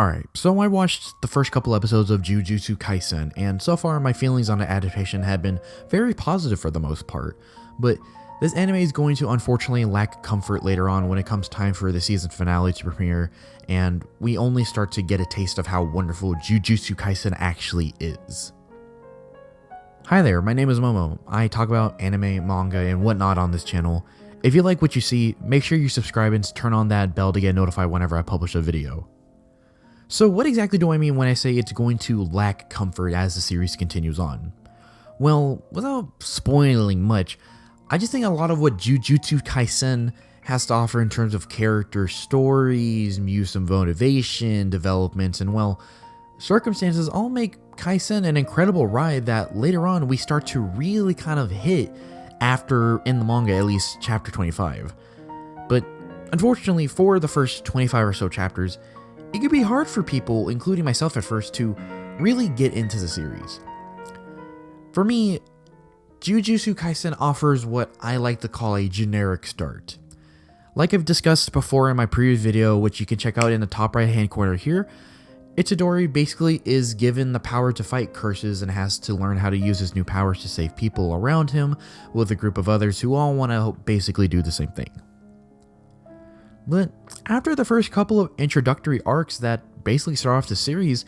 Alright, so I watched the first couple episodes of Jujutsu Kaisen, and so far my feelings on the adaptation have been very positive for the most part, but this anime is going to unfortunately lack comfort later on when it comes time for the season finale to premiere, and we only start to get a taste of how wonderful Jujutsu Kaisen actually is. Hi there, my name is Momo. I talk about anime, manga, and whatnot on this channel. If you like what you see, make sure you subscribe and turn on that bell to get notified whenever I publish a video. So what exactly do I mean when I say it's going to lack comfort as the series continues on? Well, without spoiling much, I just think a lot of what Jujutsu Kaisen has to offer in terms of character stories, use of motivation, developments, and well, circumstances all make Kaisen an incredible ride that later on we start to really kind of hit after, in the manga at least, chapter 25. But unfortunately for the first 25 or so chapters, it could be hard for people, including myself at first, to really get into the series. For me, Jujutsu Kaisen offers what I like to call a generic start. Like I've discussed before in my previous video, which you can check out in the top right hand corner here, Itadori basically is given the power to fight curses and has to learn how to use his new powers to save people around him with a group of others who all want to basically do the same thing. But after the first couple of introductory arcs that basically start off the series,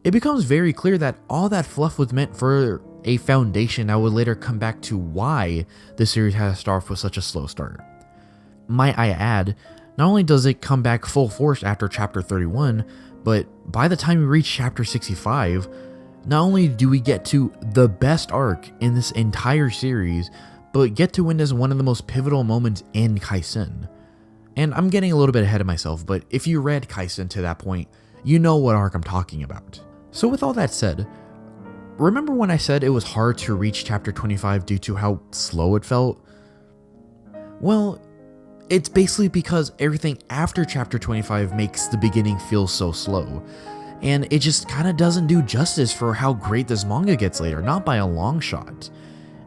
it becomes very clear that all that fluff was meant for a foundation that would later come back to why the series had to start off with such a slow start. Might I add, not only does it come back full force after chapter 31, but by the time we reach chapter 65, not only do we get to the best arc in this entire series, but get to witness one of the most pivotal moments in Kaisen. And I'm getting a little bit ahead of myself, but if you read Kaisen to that point, you know what arc I'm talking about. So with all that said, remember when I said it was hard to reach chapter 25 due to how slow it felt? Well, it's basically because everything after chapter 25 makes the beginning feel so slow. And it just kind of doesn't do justice for how great this manga gets later, not by a long shot.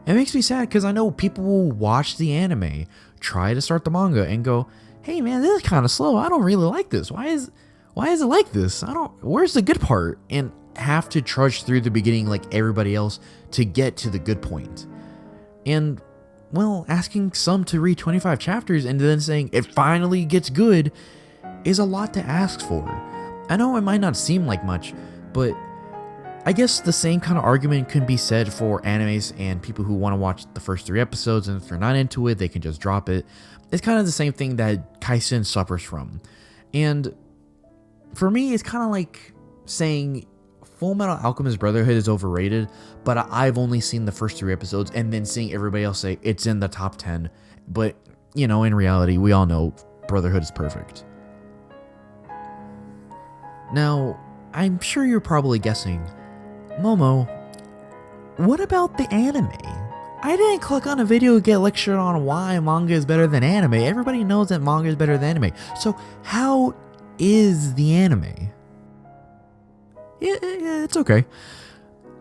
It makes me sad because I know people will watch the anime, try to start the manga, and go, hey man, this is kind of slow. I don't really like this. Why is it like this? Where's the good part? And have to trudge through the beginning like everybody else to get to the good point. And, well, asking some to read 25 chapters and then saying it finally gets good is a lot to ask for. I know it might not seem like much, but I guess the same kind of argument can be said for animes and people who want to watch the first 3 episodes, and if they're not into it, they can just drop it. It's kind of the same thing that Kaisen suffers from. And for me, it's kind of like saying Full Metal Alchemist Brotherhood is overrated, but I've only seen the first 3 episodes and then seeing everybody else say it's in the top 10. But, you know, in reality, we all know Brotherhood is perfect. Now, I'm sure you're probably guessing, Momo, what about the anime? I didn't click on a video to get lectured on why manga is better than anime. Everybody knows that manga is better than anime. So how is the anime? Yeah, it's okay.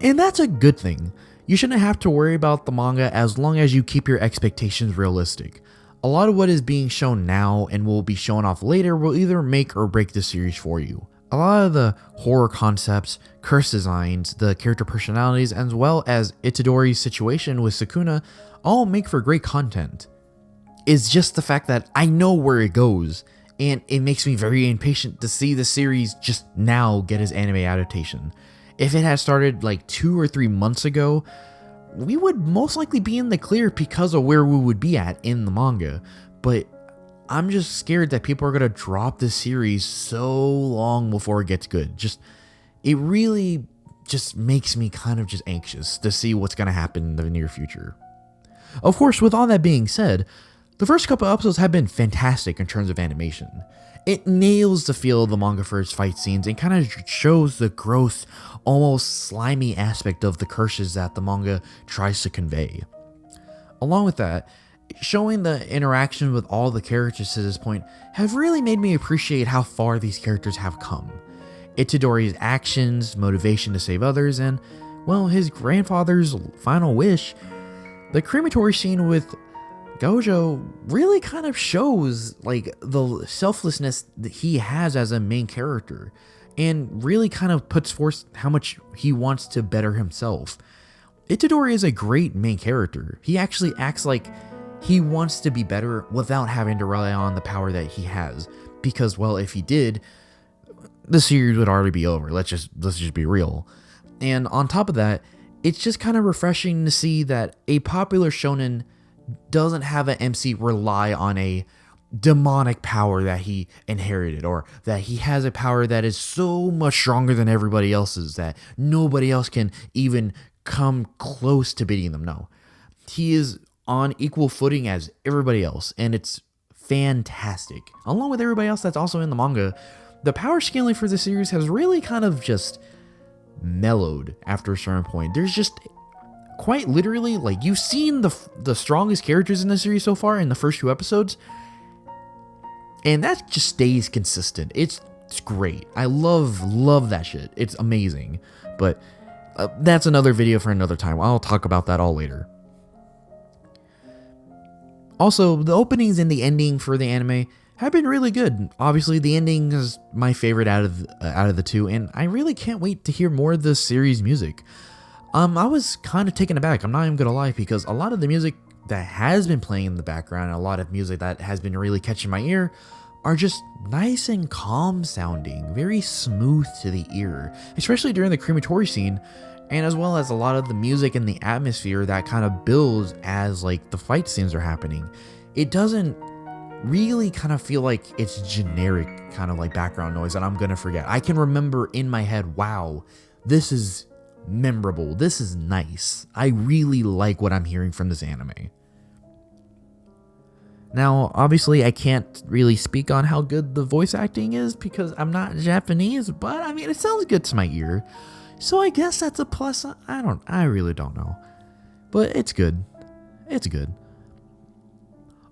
And that's a good thing. You shouldn't have to worry about the manga as long as you keep your expectations realistic. A lot of what is being shown now and will be shown off later will either make or break the series for you. A lot of the horror concepts, curse designs, the character personalities, as well as Itadori's situation with Sukuna all make for great content. It's just the fact that I know where it goes, and it makes me very impatient to see the series just now get its anime adaptation. If it had started like 2 or 3 months ago, we would most likely be in the clear because of where we would be at in the manga, but I'm just scared that people are going to drop this series so long before it gets good. It really just makes me kind of just anxious to see what's going to happen in the near future. Of course, with all that being said, the first couple episodes have been fantastic in terms of animation. It nails the feel of the manga for its fight scenes and kind of shows the gross, almost slimy aspect of the curses that the manga tries to convey. Along with that, showing the interaction with all the characters to this point have really made me appreciate how far these characters have come. Itadori's actions, motivation to save others, and, well, his grandfather's final wish. The crematory scene with Gojo really kind of shows like the selflessness that he has as a main character. and really kind of puts forth how much he wants to better himself. Itadori is a great main character. He actually acts like he wants to be better without having to rely on the power that he has. Because, well, if he did, the series would already be over. Let's just be real. And on top of that, it's just kind of refreshing to see that a popular shonen doesn't have an MC rely on a demonic power that he inherited, or that he has a power that is so much stronger than everybody else's that nobody else can even come close to beating them. No, he is on equal footing as everybody else, and it's fantastic. Along with everybody else that's also in the manga, the power scaling for the series has really kind of just mellowed after a certain point. There's just quite literally, like, you've seen the strongest characters in the series so far in the first 2 episodes, and that just stays consistent. It's great. I love that shit. It's amazing. But that's another video for another time. I'll talk about that all later. Also, the openings and the ending for the anime have been really good. Obviously, the ending is my favorite out of the 2, and I really can't wait to hear more of the series music. I was kind of taken aback, I'm not even gonna lie, because a lot of the music that has been playing in the background, a lot of music that has been really catching my ear, are just nice and calm sounding, very smooth to the ear, especially during the crematory scene, and as well as a lot of the music and the atmosphere that kind of builds as like the fight scenes are happening. It doesn't really kind of feel like it's generic kind of like background noise that I'm gonna forget. I can remember in my head, wow, this is memorable, this is nice. I really like what I'm hearing from this anime. Now, obviously, I can't really speak on how good the voice acting is because I'm not Japanese, but I mean, it sounds good to my ear. So I guess that's a plus. I really don't know. But it's good. It's good.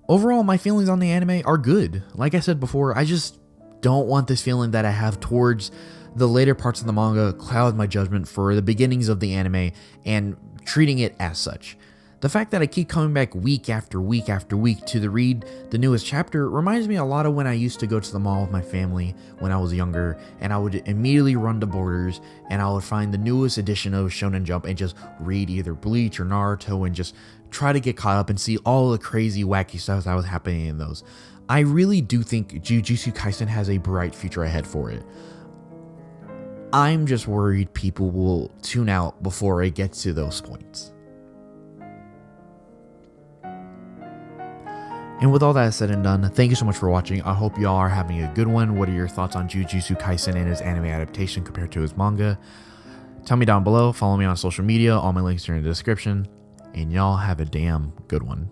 Overall, my feelings on the anime are good. Like I said before, I just don't want this feeling that I have towards the later parts of the manga cloud my judgment for the beginnings of the anime and treating it as such. The fact that I keep coming back week after week after week to read the newest chapter reminds me a lot of when I used to go to the mall with my family when I was younger, and I would immediately run to Borders and I would find the newest edition of Shonen Jump and just read either Bleach or Naruto and just try to get caught up and see all the crazy wacky stuff that was happening in those. I really do think Jujutsu Kaisen has a bright future ahead for it. I'm just worried people will tune out before it gets to those points. And with all that said and done, thank you so much for watching. I hope y'all are having a good one. What are your thoughts on Jujutsu Kaisen and his anime adaptation compared to his manga? Tell me down below. Follow me on social media. All my links are in the description. And y'all have a damn good one.